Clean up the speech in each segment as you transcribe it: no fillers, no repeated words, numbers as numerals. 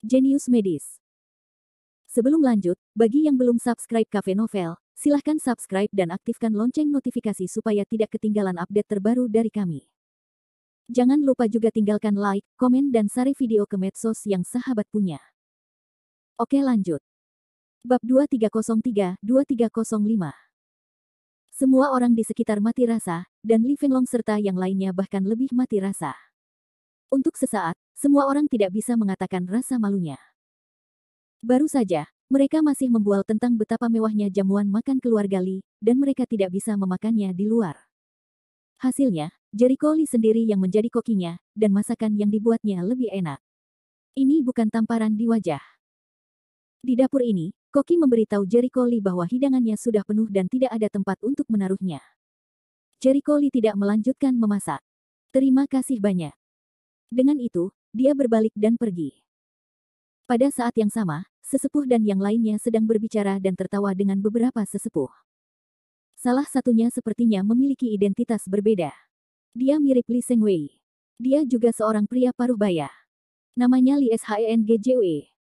Jenius Medis. Sebelum lanjut, bagi yang belum subscribe Cafe Novel, silahkan subscribe dan aktifkan lonceng notifikasi supaya tidak ketinggalan update terbaru dari kami. Jangan lupa juga tinggalkan like, komen dan share video ke medsos yang sahabat punya. Oke lanjut. Bab 2303-2305. Semua orang di sekitar mati rasa, dan Li Fenglong serta yang lainnya bahkan lebih mati rasa. Untuk sesaat, semua orang tidak bisa mengatakan rasa malunya. Baru saja, mereka masih membual tentang betapa mewahnya jamuan makan keluarga Li, dan mereka tidak bisa memakannya di luar. Hasilnya, Jericho Li sendiri yang menjadi kokinya, dan masakan yang dibuatnya lebih enak. Ini bukan tamparan di wajah. Di dapur ini, koki memberitahu Jericho Li bahwa hidangannya sudah penuh dan tidak ada tempat untuk menaruhnya. Jericho Li tidak melanjutkan memasak. Terima kasih banyak. Dengan itu, dia berbalik dan pergi. Pada saat yang sama, sesepuh dan yang lainnya sedang berbicara dan tertawa dengan beberapa sesepuh. Salah satunya sepertinya memiliki identitas berbeda. Dia mirip Li Sengwei. Dia juga seorang pria paruh baya. Namanya Li Shengjue.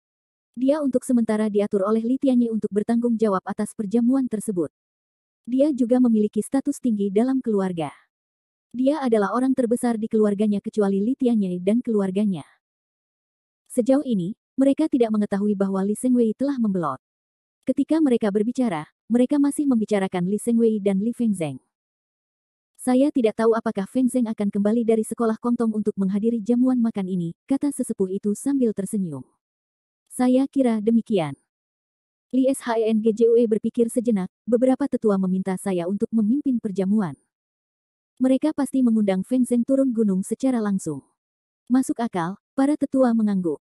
Dia untuk sementara diatur oleh Li Tianye untuk bertanggung jawab atas perjamuan tersebut. Dia juga memiliki status tinggi dalam keluarga. Dia adalah orang terbesar di keluarganya kecuali Li Tianye dan keluarganya. Sejauh ini, mereka tidak mengetahui bahwa Li Sengwei telah membelot. Ketika mereka berbicara, mereka masih membicarakan Li Sengwei dan Li Fengzeng. Saya tidak tahu apakah Fengzeng akan kembali dari sekolah Kongtong untuk menghadiri jamuan makan ini, kata sesepuh itu sambil tersenyum. Saya kira demikian. Li Shengjue berpikir sejenak, beberapa tetua meminta saya untuk memimpin perjamuan. Mereka pasti mengundang Fengzeng turun gunung secara langsung. Masuk akal, para tetua mengangguk.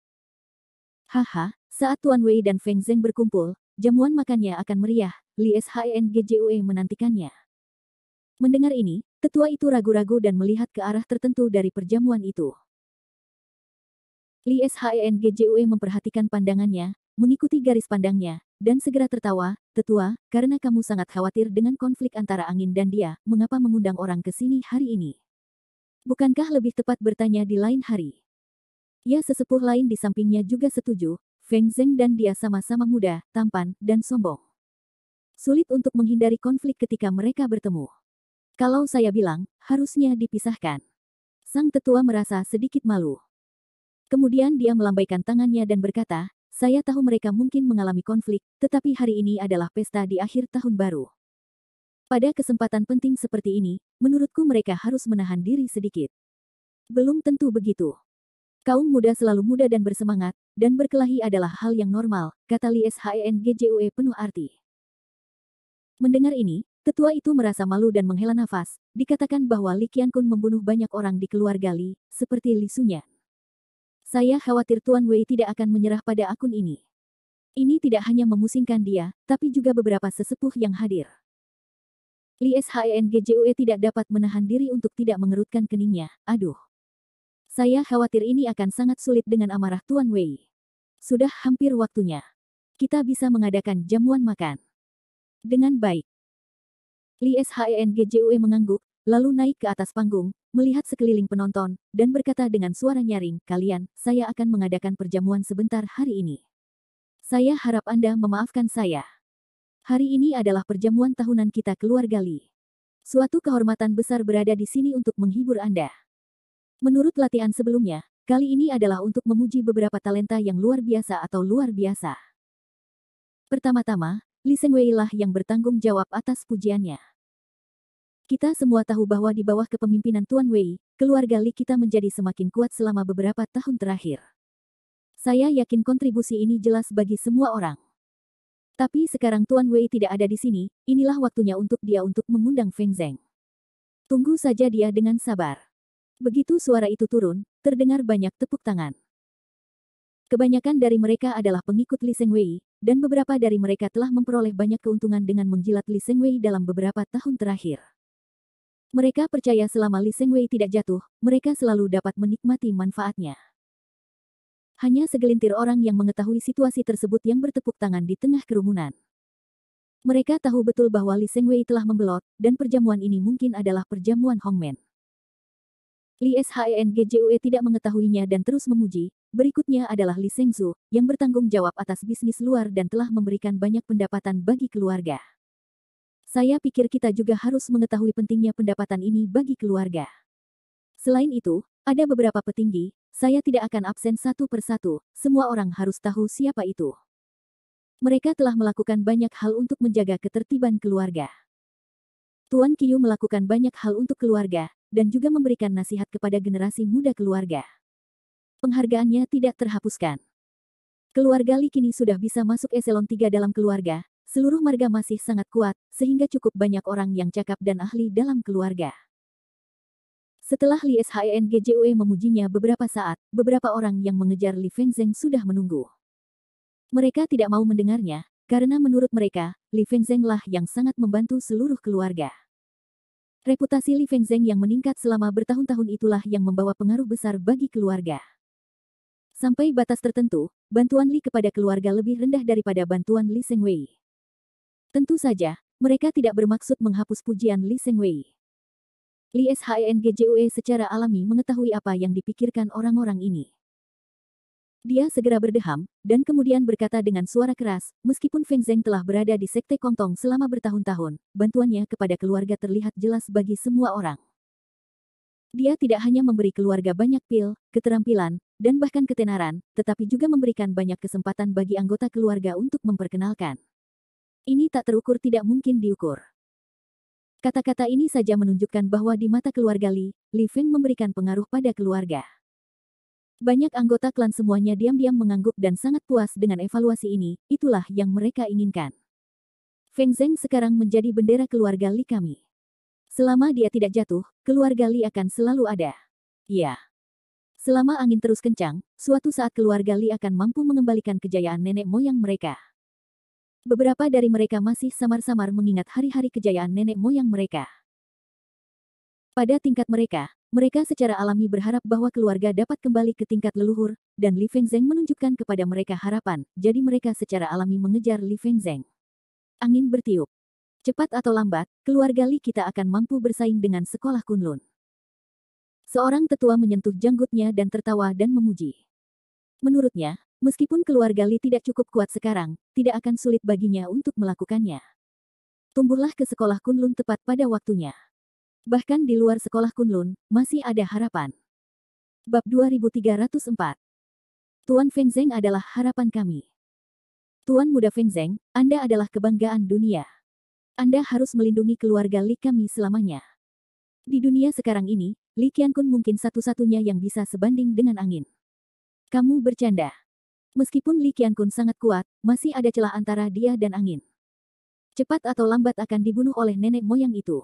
Haha, saat Tuan Wei dan Fengzeng berkumpul, jamuan makannya akan meriah, Li Shengjue menantikannya. Mendengar ini, tetua itu ragu-ragu dan melihat ke arah tertentu dari perjamuan itu. Li Shengjue memperhatikan pandangannya, mengikuti garis pandangnya, dan segera tertawa, tetua, karena kamu sangat khawatir dengan konflik antara angin dan dia, mengapa mengundang orang ke sini hari ini? Bukankah lebih tepat bertanya di lain hari? Ya sesepuh lain di sampingnya juga setuju, Fengzeng dan dia sama-sama muda, tampan, dan sombong. Sulit untuk menghindari konflik ketika mereka bertemu. Kalau saya bilang, harusnya dipisahkan. Sang tetua merasa sedikit malu. Kemudian dia melambaikan tangannya dan berkata, saya tahu mereka mungkin mengalami konflik, tetapi hari ini adalah pesta di akhir tahun baru. Pada kesempatan penting seperti ini, menurutku mereka harus menahan diri sedikit. Belum tentu begitu. Kaum muda selalu muda dan bersemangat, dan berkelahi adalah hal yang normal, kata Li Shengjue penuh arti. Mendengar ini, tetua itu merasa malu dan menghela nafas, dikatakan bahwa Li Qiankun membunuh banyak orang di keluarga Li, seperti Li Sunyan. Saya khawatir Tuan Wei tidak akan menyerah pada akun ini. Ini tidak hanya memusingkan dia, tapi juga beberapa sesepuh yang hadir. Li Shengjue tidak dapat menahan diri untuk tidak mengerutkan keningnya, aduh. Saya khawatir ini akan sangat sulit dengan amarah Tuan Wei. Sudah hampir waktunya. Kita bisa mengadakan jamuan makan. Dengan baik. Li Shengjue mengangguk, lalu naik ke atas panggung, melihat sekeliling penonton, dan berkata dengan suara nyaring, kalian, saya akan mengadakan perjamuan sebentar hari ini. Saya harap Anda memaafkan saya. Hari ini adalah perjamuan tahunan kita keluarga Li. Suatu kehormatan besar berada di sini untuk menghibur Anda. Menurut latihan sebelumnya, kali ini adalah untuk memuji beberapa talenta yang luar biasa atau luar biasa. Pertama-tama, Li Sengwei lah yang bertanggung jawab atas pujiannya. Kita semua tahu bahwa di bawah kepemimpinan Tuan Wei, keluarga Li kita menjadi semakin kuat selama beberapa tahun terakhir. Saya yakin kontribusi ini jelas bagi semua orang. Tapi sekarang Tuan Wei tidak ada di sini, inilah waktunya untuk dia untuk mengundang Fengzeng. Tunggu saja dia dengan sabar. Begitu suara itu turun, terdengar banyak tepuk tangan. Kebanyakan dari mereka adalah pengikut Li Sengwei, dan beberapa dari mereka telah memperoleh banyak keuntungan dengan menjilat Li Sengwei dalam beberapa tahun terakhir. Mereka percaya selama Li Sengwei tidak jatuh, mereka selalu dapat menikmati manfaatnya. Hanya segelintir orang yang mengetahui situasi tersebut yang bertepuk tangan di tengah kerumunan. Mereka tahu betul bahwa Li Sengwei telah membelot, dan perjamuan ini mungkin adalah perjamuan Hongmen. Li Shengjue tidak mengetahuinya dan terus memuji, Berikutnya adalah Li Shengzu, yang bertanggung jawab atas bisnis luar dan telah memberikan banyak pendapatan bagi keluarga. Saya pikir kita juga harus mengetahui pentingnya pendapatan ini bagi keluarga. Selain itu, ada beberapa petinggi, saya tidak akan absen satu persatu, semua orang harus tahu siapa itu. Mereka telah melakukan banyak hal untuk menjaga ketertiban keluarga. Tuan Qiu melakukan banyak hal untuk keluarga, dan juga memberikan nasihat kepada generasi muda keluarga. Penghargaannya tidak terhapuskan. Keluarga Li kini sudah bisa masuk eselon 3 dalam keluarga, seluruh marga masih sangat kuat, sehingga cukup banyak orang yang cakap dan ahli dalam keluarga. Setelah Li Shengjue memujinya beberapa saat, beberapa orang yang mengejar Li Fengzheng sudah menunggu. Mereka tidak mau mendengarnya, karena menurut mereka, Li Fengzheng lah yang sangat membantu seluruh keluarga. Reputasi Li Fengzheng yang meningkat selama bertahun-tahun itulah yang membawa pengaruh besar bagi keluarga. Sampai batas tertentu, bantuan Li kepada keluarga lebih rendah daripada bantuan Li Shengwei. Tentu saja, mereka tidak bermaksud menghapus pujian Li Shengwei. Li Shengjue secara alami mengetahui apa yang dipikirkan orang-orang ini. Dia segera berdeham, dan kemudian berkata dengan suara keras, meskipun Feng Zheng telah berada di Sekte Kongtong selama bertahun-tahun, bantuannya kepada keluarga terlihat jelas bagi semua orang. Dia tidak hanya memberi keluarga banyak pil, keterampilan, dan bahkan ketenaran, tetapi juga memberikan banyak kesempatan bagi anggota keluarga untuk memperkenalkan. Ini tak terukur, tidak mungkin diukur. Kata-kata ini saja menunjukkan bahwa di mata keluarga Li Feng memberikan pengaruh pada keluarga. Banyak anggota klan semuanya diam-diam mengangguk dan sangat puas dengan evaluasi ini, itulah yang mereka inginkan. Feng Zheng sekarang menjadi bendera keluarga Li kami. Selama dia tidak jatuh, keluarga Li akan selalu ada. Ya. Selama angin terus kencang, suatu saat keluarga Li akan mampu mengembalikan kejayaan nenek moyang mereka. Beberapa dari mereka masih samar-samar mengingat hari-hari kejayaan nenek moyang mereka. Pada tingkat mereka secara alami berharap bahwa keluarga dapat kembali ke tingkat leluhur, dan Li Fengzheng menunjukkan kepada mereka harapan, jadi mereka secara alami mengejar Li Fengzheng. Angin bertiup. Cepat atau lambat, keluarga Li kita akan mampu bersaing dengan sekolah Kunlun. Seorang tetua menyentuh janggutnya dan tertawa dan memuji. Menurutnya, meskipun keluarga Li tidak cukup kuat sekarang, tidak akan sulit baginya untuk melakukannya. Tumbuhlah ke sekolah Kunlun tepat pada waktunya. Bahkan di luar sekolah Kunlun, masih ada harapan. Bab 2304. Tuan Feng Zheng adalah harapan kami. Tuan muda Feng Zheng, Anda adalah kebanggaan dunia. Anda harus melindungi keluarga Li kami selamanya. Di dunia sekarang ini, Li Qiankun mungkin satu-satunya yang bisa sebanding dengan angin. Kamu bercanda. Meskipun Li Qiankun sangat kuat, masih ada celah antara dia dan angin. Cepat atau lambat akan dibunuh oleh nenek moyang itu.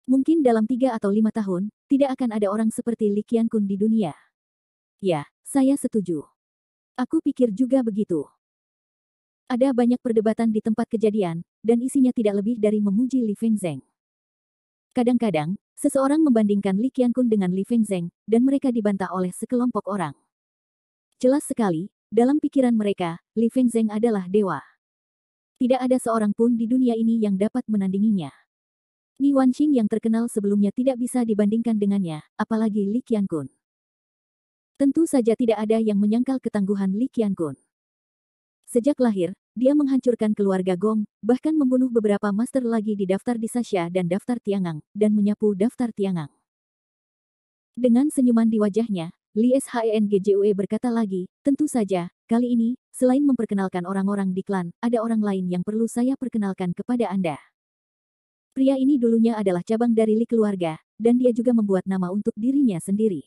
Mungkin dalam 3 atau 5 tahun, tidak akan ada orang seperti Li Qiankun di dunia. Ya, saya setuju. Aku pikir juga begitu. Ada banyak perdebatan di tempat kejadian, dan isinya tidak lebih dari memuji Li Fengzheng. Kadang-kadang, seseorang membandingkan Li Qiankun dengan Li Fengzheng, dan mereka dibantah oleh sekelompok orang. Jelas sekali, dalam pikiran mereka, Li Fengzheng adalah dewa. Tidak ada seorang pun di dunia ini yang dapat menandinginya. Ni Wanxing yang terkenal sebelumnya tidak bisa dibandingkan dengannya, apalagi Li Qiankun. Tentu saja tidak ada yang menyangkal ketangguhan Li Qiankun. Sejak lahir, dia menghancurkan keluarga Gong, bahkan membunuh beberapa master lagi di daftar di Sasha dan daftar Tiangang, dan menyapu daftar Tiangang. Dengan senyuman di wajahnya, Li Shengjue berkata lagi, tentu saja, kali ini, selain memperkenalkan orang-orang di klan, ada orang lain yang perlu saya perkenalkan kepada Anda. Pria ini dulunya adalah cabang dari Li keluarga, dan dia juga membuat nama untuk dirinya sendiri.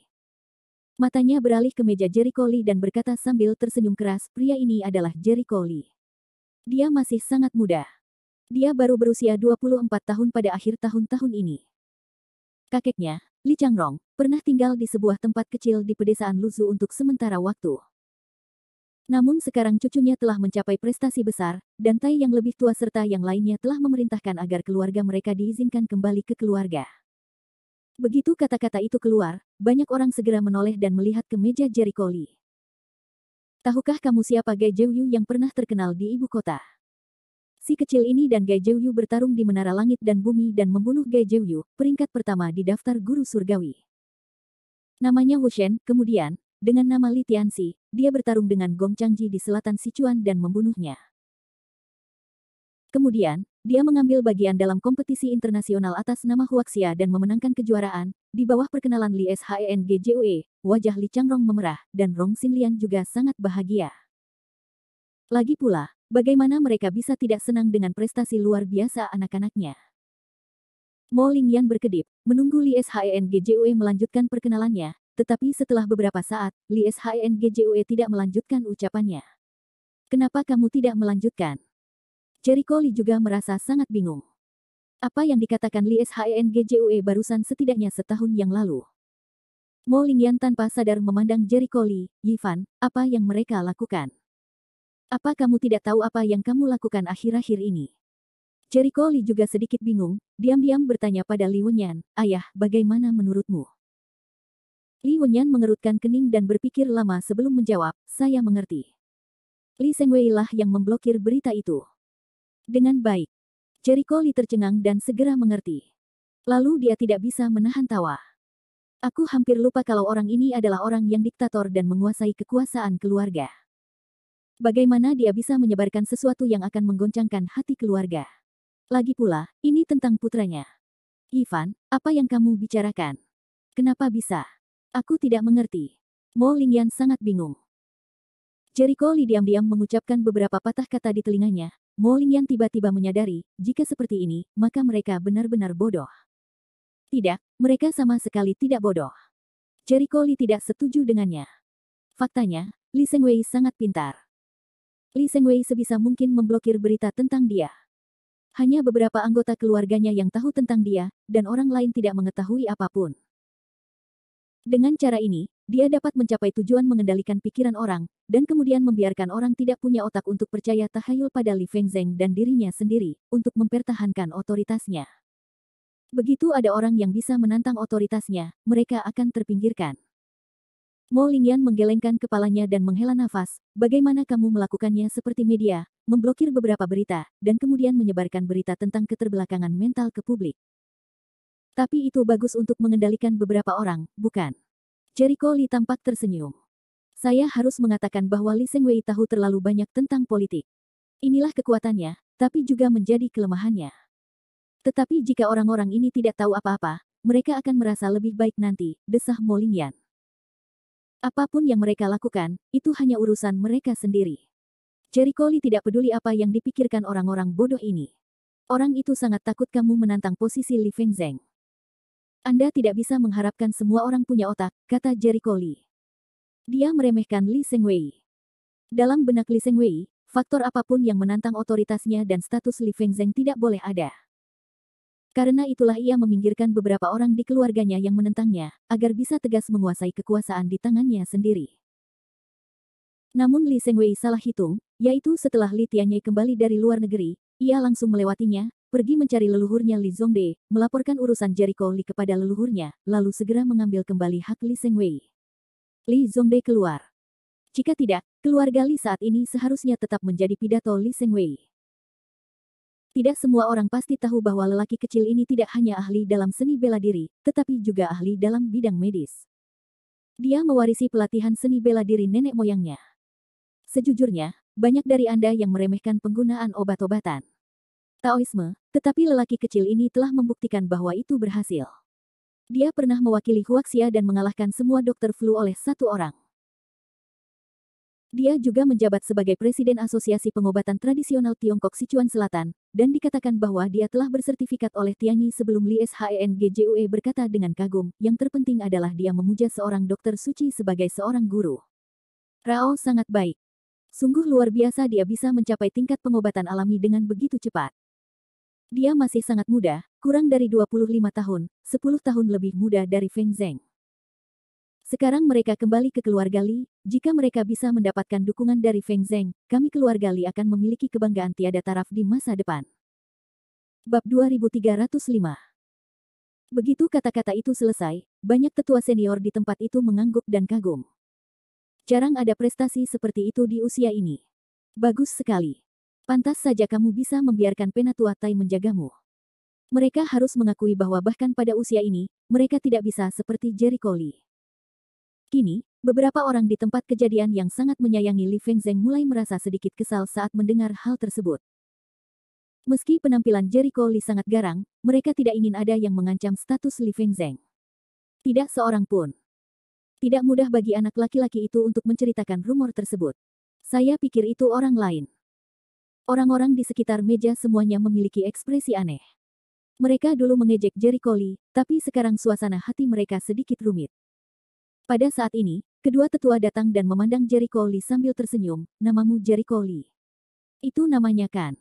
Matanya beralih ke meja Jericho Li dan berkata sambil tersenyum keras, pria ini adalah Jericho Li. Dia masih sangat muda. Dia baru berusia 24 tahun pada akhir tahun-tahun ini. Kakeknya, Li Changrong, pernah tinggal di sebuah tempat kecil di pedesaan Luzu untuk sementara waktu. Namun sekarang cucunya telah mencapai prestasi besar, dan Tai yang lebih tua serta yang lainnya telah memerintahkan agar keluarga mereka diizinkan kembali ke keluarga. Begitu kata-kata itu keluar, banyak orang segera menoleh dan melihat ke meja Jericho Li. Tahukah kamu siapa Gai Zhouyu yang pernah terkenal di ibu kota? Si kecil ini dan Gai Zhouyu bertarung di Menara Langit dan Bumi dan membunuh Gai Zhouyu, peringkat pertama di daftar guru surgawi. Namanya Wu Shen, kemudian, dengan nama Li Tianxi, dia bertarung dengan Gong Changji di selatan Sichuan dan membunuhnya. Kemudian, dia mengambil bagian dalam kompetisi internasional atas nama Huaxia dan memenangkan kejuaraan. Di bawah perkenalan Li Shenggjue, wajah Li Changrong memerah, dan Rong Xinlian juga sangat bahagia. Lagi pula, bagaimana mereka bisa tidak senang dengan prestasi luar biasa anak-anaknya? Mo Lingyan berkedip, menunggu Li Shenggjue melanjutkan perkenalannya, tetapi setelah beberapa saat, Li Shenggjue tidak melanjutkan ucapannya. Kenapa kamu tidak melanjutkan? Jericho Li juga merasa sangat bingung. Apa yang dikatakan Li Shenggjue barusan setidaknya setahun yang lalu. Mo Lingyan tanpa sadar memandang Jericho Li, Yifan, apa yang mereka lakukan? Apa kamu tidak tahu apa yang kamu lakukan akhir-akhir ini? Jericho Li juga sedikit bingung, diam-diam bertanya pada Li Wenyan, ayah, bagaimana menurutmu? Li Wenyan mengerutkan kening dan berpikir lama sebelum menjawab, saya mengerti. Li Sengwei lah yang memblokir berita itu. Dengan baik. Jericho Li tercengang dan segera mengerti. Lalu dia tidak bisa menahan tawa. Aku hampir lupa kalau orang ini adalah orang yang diktator dan menguasai kekuasaan keluarga. Bagaimana dia bisa menyebarkan sesuatu yang akan menggoncangkan hati keluarga? Lagi pula, ini tentang putranya. Ivan, apa yang kamu bicarakan? Kenapa bisa? Aku tidak mengerti. Mo Lingyan sangat bingung. Jericho Li diam-diam mengucapkan beberapa patah kata di telinganya. Mo Lingyan tiba-tiba menyadari, jika seperti ini, maka mereka benar-benar bodoh. Tidak, mereka sama sekali tidak bodoh. Jericho Li tidak setuju dengannya. Faktanya, Li Sengwei sangat pintar. Li Sengwei sebisa mungkin memblokir berita tentang dia. Hanya beberapa anggota keluarganya yang tahu tentang dia, dan orang lain tidak mengetahui apapun. Dengan cara ini, dia dapat mencapai tujuan mengendalikan pikiran orang, dan kemudian membiarkan orang tidak punya otak untuk percaya tahayul pada Li Fengzheng dan dirinya sendiri, untuk mempertahankan otoritasnya. Begitu ada orang yang bisa menantang otoritasnya, mereka akan terpinggirkan. Mo Lingyan menggelengkan kepalanya dan menghela nafas, bagaimana kamu melakukannya seperti media, memblokir beberapa berita, dan kemudian menyebarkan berita tentang keterbelakangan mental ke publik. Tapi itu bagus untuk mengendalikan beberapa orang, bukan? Jericho Li tampak tersenyum. Saya harus mengatakan bahwa Li Sengwei tahu terlalu banyak tentang politik. Inilah kekuatannya, tapi juga menjadi kelemahannya. Tetapi jika orang-orang ini tidak tahu apa-apa, mereka akan merasa lebih baik nanti, desah Mo Lingyan. Apapun yang mereka lakukan, itu hanya urusan mereka sendiri. Jericho Li tidak peduli apa yang dipikirkan orang-orang bodoh ini. Orang itu sangat takut kamu menantang posisi Li Fengzheng. Anda tidak bisa mengharapkan semua orang punya otak, kata Jericho Li. Dia meremehkan Li Sengwei. Dalam benak Li Sengwei, faktor apapun yang menantang otoritasnya dan status Li Fengzheng tidak boleh ada. Karena itulah ia meminggirkan beberapa orang di keluarganya yang menentangnya, agar bisa tegas menguasai kekuasaan di tangannya sendiri. Namun Li Sengwei salah hitung, yaitu setelah Li Tianyai kembali dari luar negeri, ia langsung melewatinya, pergi mencari leluhurnya Li Zongde, melaporkan urusan Jericho Li kepada leluhurnya, lalu segera mengambil kembali hak Li Sengwei. Li Zongde keluar. Jika tidak, keluarga Li saat ini seharusnya tetap menjadi pidato Li Sengwei. Tidak semua orang pasti tahu bahwa lelaki kecil ini tidak hanya ahli dalam seni bela diri, tetapi juga ahli dalam bidang medis. Dia mewarisi pelatihan seni bela diri nenek moyangnya. Sejujurnya, banyak dari Anda yang meremehkan penggunaan obat-obatan Taoisme, tetapi lelaki kecil ini telah membuktikan bahwa itu berhasil. Dia pernah mewakili Huaxia dan mengalahkan semua dokter flu oleh satu orang. Dia juga menjabat sebagai Presiden Asosiasi Pengobatan Tradisional Tiongkok Sichuan Selatan, dan dikatakan bahwa dia telah bersertifikat oleh Tianyi sebelum Li Shenggjue berkata dengan kagum, yang terpenting adalah dia memuja seorang dokter suci sebagai seorang guru. Rao sangat baik. Sungguh luar biasa dia bisa mencapai tingkat pengobatan alami dengan begitu cepat. Dia masih sangat muda, kurang dari 25 tahun, 10 tahun lebih muda dari Feng Zheng. Sekarang mereka kembali ke keluarga Li, jika mereka bisa mendapatkan dukungan dari Feng Zheng, kami keluarga Li akan memiliki kebanggaan tiada taraf di masa depan. Bab 2305. Begitu kata-kata itu selesai, banyak tetua senior di tempat itu mengangguk dan kagum. Jarang ada prestasi seperti itu di usia ini. Bagus sekali. Pantas saja kamu bisa membiarkan Penatua Tai menjagamu. Mereka harus mengakui bahwa bahkan pada usia ini, mereka tidak bisa seperti Jericho Li. Kini, beberapa orang di tempat kejadian yang sangat menyayangi Li Fengzheng mulai merasa sedikit kesal saat mendengar hal tersebut. Meski penampilan Jericho Li sangat garang, mereka tidak ingin ada yang mengancam status Li Fengzheng. Tidak seorang pun. Tidak mudah bagi anak laki-laki itu untuk menceritakan rumor tersebut. Saya pikir itu orang lain. Orang-orang di sekitar meja semuanya memiliki ekspresi aneh. Mereka dulu mengejek Jericho Li, tapi sekarang suasana hati mereka sedikit rumit. Pada saat ini, kedua tetua datang dan memandang Jericho Li sambil tersenyum. Namamu Jericho Li. Itu namanya kan?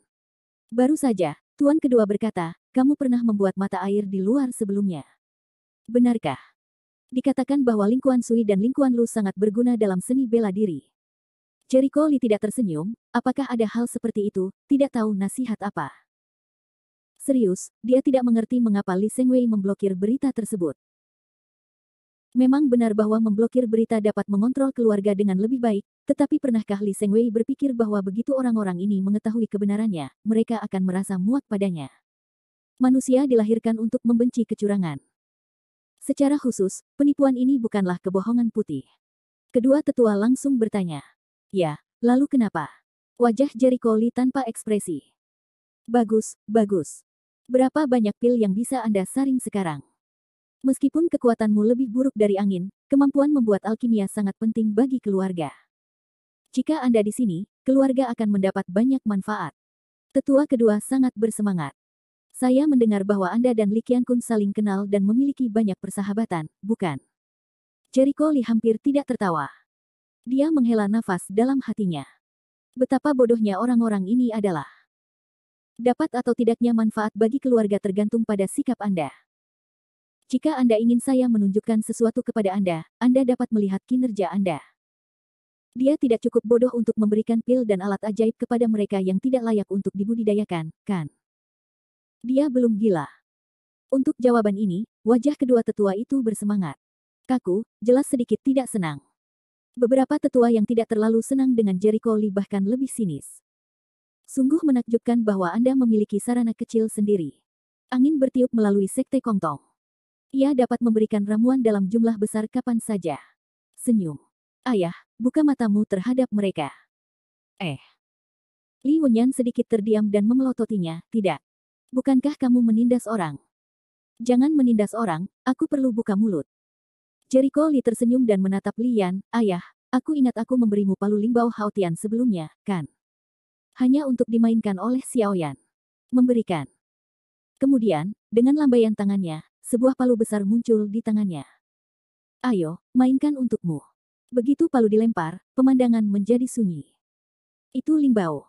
Baru saja, tuan kedua berkata, kamu pernah membuat mata air di luar sebelumnya. Benarkah? Dikatakan bahwa Lingkuan Sui dan Lingkuan Lu sangat berguna dalam seni bela diri. Jericho Li tidak tersenyum, apakah ada hal seperti itu, tidak tahu nasihat apa. Serius, dia tidak mengerti mengapa Li Sengwei memblokir berita tersebut. Memang benar bahwa memblokir berita dapat mengontrol keluarga dengan lebih baik, tetapi pernahkah Li Sengwei berpikir bahwa begitu orang-orang ini mengetahui kebenarannya, mereka akan merasa muak padanya. Manusia dilahirkan untuk membenci kecurangan. Secara khusus, penipuan ini bukanlah kebohongan putih. Kedua tetua langsung bertanya. Ya, lalu kenapa? Wajah Jericho Li tanpa ekspresi. Bagus, bagus. Berapa banyak pil yang bisa Anda saring sekarang? Meskipun kekuatanmu lebih buruk dari angin, kemampuan membuat alkimia sangat penting bagi keluarga. Jika Anda di sini, keluarga akan mendapat banyak manfaat. Tetua kedua sangat bersemangat. Saya mendengar bahwa Anda dan Li Qiankun saling kenal dan memiliki banyak persahabatan, bukan? Jericho Li hampir tidak tertawa. Dia menghela nafas dalam hatinya. Betapa bodohnya orang-orang ini adalah. Dapat atau tidaknya manfaat bagi keluarga tergantung pada sikap Anda. Jika Anda ingin saya menunjukkan sesuatu kepada Anda dapat melihat kinerja Anda. Dia tidak cukup bodoh untuk memberikan pil dan alat ajaib kepada mereka yang tidak layak untuk dibudidayakan, kan? Dia belum gila. Untuk jawaban ini, wajah kedua tetua itu bersemangat. Kaku, jelas sedikit tidak senang. Beberapa tetua yang tidak terlalu senang dengan Jericho Li bahkan lebih sinis. Sungguh menakjubkan bahwa Anda memiliki sarana kecil sendiri. Angin bertiup melalui sekte Kongtong. Ia dapat memberikan ramuan dalam jumlah besar kapan saja. Senyum. Ayah, buka matamu terhadap mereka. Li Wenyan sedikit terdiam dan memelototinya, tidak. Bukankah kamu menindas orang? Jangan menindas orang, aku perlu buka mulut. Jericho Li tersenyum dan menatap Li Yan, ayah, aku ingat aku memberimu palu Lingbao Haotian sebelumnya, kan? Hanya untuk dimainkan oleh Xiaoyan. Memberikan. Kemudian, dengan lambaian tangannya, sebuah palu besar muncul di tangannya. Ayo, mainkan untukmu. Begitu palu dilempar, pemandangan menjadi sunyi. Itu Lingbao.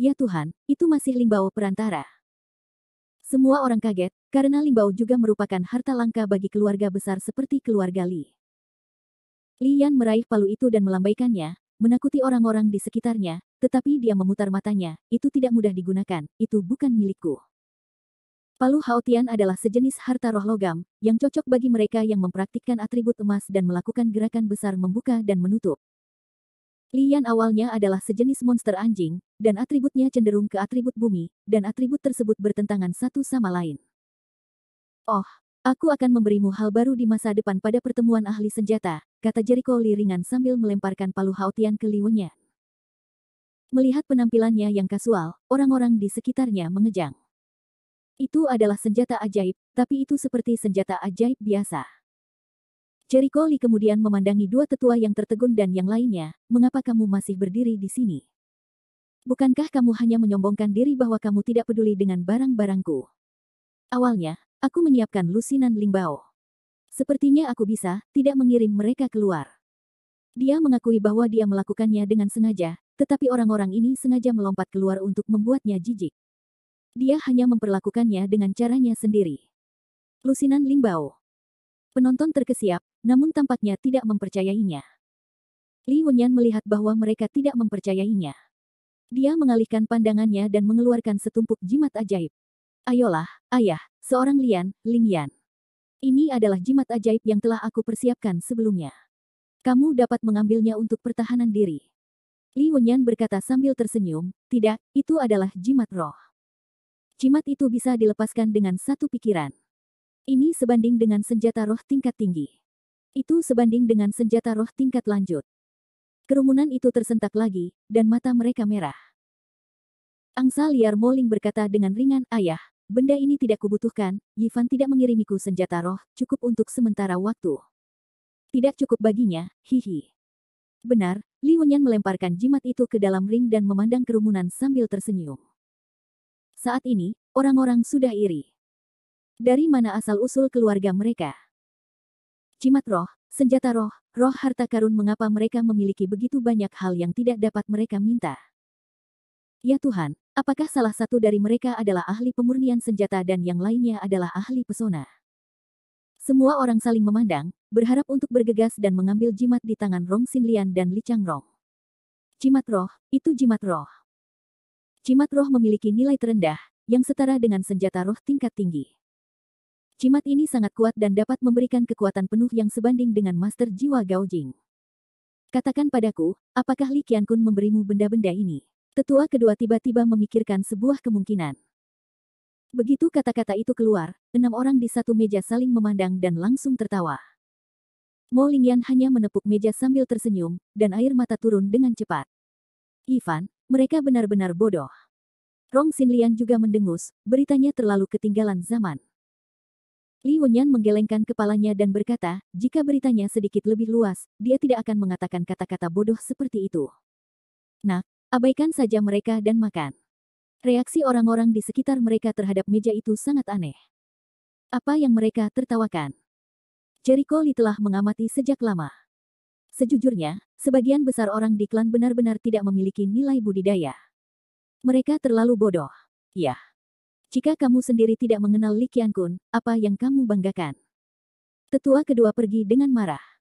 Ya Tuhan, itu masih Lingbao perantara. Semua orang kaget, karena Lingbao juga merupakan harta langka bagi keluarga besar seperti keluarga Li. Li Yan meraih palu itu dan melambaikannya, menakuti orang-orang di sekitarnya, tetapi dia memutar matanya, itu tidak mudah digunakan, itu bukan milikku. Palu Haotian adalah sejenis harta roh logam, yang cocok bagi mereka yang mempraktikkan atribut emas dan melakukan gerakan besar membuka dan menutup. Li Yan awalnya adalah sejenis monster anjing, dan atributnya cenderung ke atribut bumi, dan atribut tersebut bertentangan satu sama lain. Oh, aku akan memberimu hal baru di masa depan pada pertemuan ahli senjata, kata Jericho Li ringan sambil melemparkan palu Haotian ke Li Wenyan. Melihat penampilannya yang kasual, orang-orang di sekitarnya mengejang. Itu adalah senjata ajaib, tapi itu seperti senjata ajaib biasa. Jericho Li kemudian memandangi dua tetua yang tertegun dan yang lainnya, mengapa kamu masih berdiri di sini? Bukankah kamu hanya menyombongkan diri bahwa kamu tidak peduli dengan barang-barangku? Awalnya, aku menyiapkan lusinan Lingbao. Sepertinya aku bisa, tidak mengirim mereka keluar. Dia mengakui bahwa dia melakukannya dengan sengaja, tetapi orang-orang ini sengaja melompat keluar untuk membuatnya jijik. Dia hanya memperlakukannya dengan caranya sendiri. Lusinan Lingbao. Penonton terkesiap, namun tampaknya tidak mempercayainya. Li Wenyan melihat bahwa mereka tidak mempercayainya. Dia mengalihkan pandangannya dan mengeluarkan setumpuk jimat ajaib. Ayolah, ayah, seorang Ling Yan. Ini adalah jimat ajaib yang telah aku persiapkan sebelumnya. Kamu dapat mengambilnya untuk pertahanan diri. Li Wenyan berkata sambil tersenyum, tidak, itu adalah jimat roh. Jimat itu bisa dilepaskan dengan satu pikiran. Ini sebanding dengan senjata roh tingkat tinggi. Itu sebanding dengan senjata roh tingkat lanjut. Kerumunan itu tersentak lagi, dan mata mereka merah. Angsa liar Moling berkata dengan ringan, "Ayah, benda ini tidak kubutuhkan, Yivan tidak mengirimiku senjata roh, cukup untuk sementara waktu." Tidak cukup baginya, hihi. Benar, Li Wenyan melemparkan jimat itu ke dalam ring dan memandang kerumunan sambil tersenyum. Saat ini, orang-orang sudah iri. Dari mana asal-usul keluarga mereka? Jimat roh, senjata roh, roh harta karun, mengapa mereka memiliki begitu banyak hal yang tidak dapat mereka minta? Ya Tuhan, apakah salah satu dari mereka adalah ahli pemurnian senjata dan yang lainnya adalah ahli pesona? Semua orang saling memandang, berharap untuk bergegas dan mengambil jimat di tangan Rong Xinlian dan Li Changrong. Jimat roh, itu jimat roh. Jimat roh memiliki nilai terendah, yang setara dengan senjata roh tingkat tinggi. Jimat ini sangat kuat dan dapat memberikan kekuatan penuh yang sebanding dengan Master Jiwa Gaojing. Katakan padaku, apakah Li Qiankun memberimu benda-benda ini? Tetua kedua tiba-tiba memikirkan sebuah kemungkinan. Begitu kata-kata itu keluar, 6 orang di satu meja saling memandang dan langsung tertawa. Mo Lingyan hanya menepuk meja sambil tersenyum, dan air mata turun dengan cepat. Ivan, mereka benar-benar bodoh. Rong Xinlian juga mendengus, beritanya terlalu ketinggalan zaman. Li Wenyan menggelengkan kepalanya dan berkata, jika beritanya sedikit lebih luas, dia tidak akan mengatakan kata-kata bodoh seperti itu. Nak, abaikan saja mereka dan makan. Reaksi orang-orang di sekitar mereka terhadap meja itu sangat aneh. Apa yang mereka tertawakan? Jericho Li telah mengamati sejak lama. Sejujurnya, sebagian besar orang di klan benar-benar tidak memiliki nilai budidaya. Mereka terlalu bodoh. Ya. Jika kamu sendiri tidak mengenal Li Qiankun, apa yang kamu banggakan? Tetua kedua pergi dengan marah.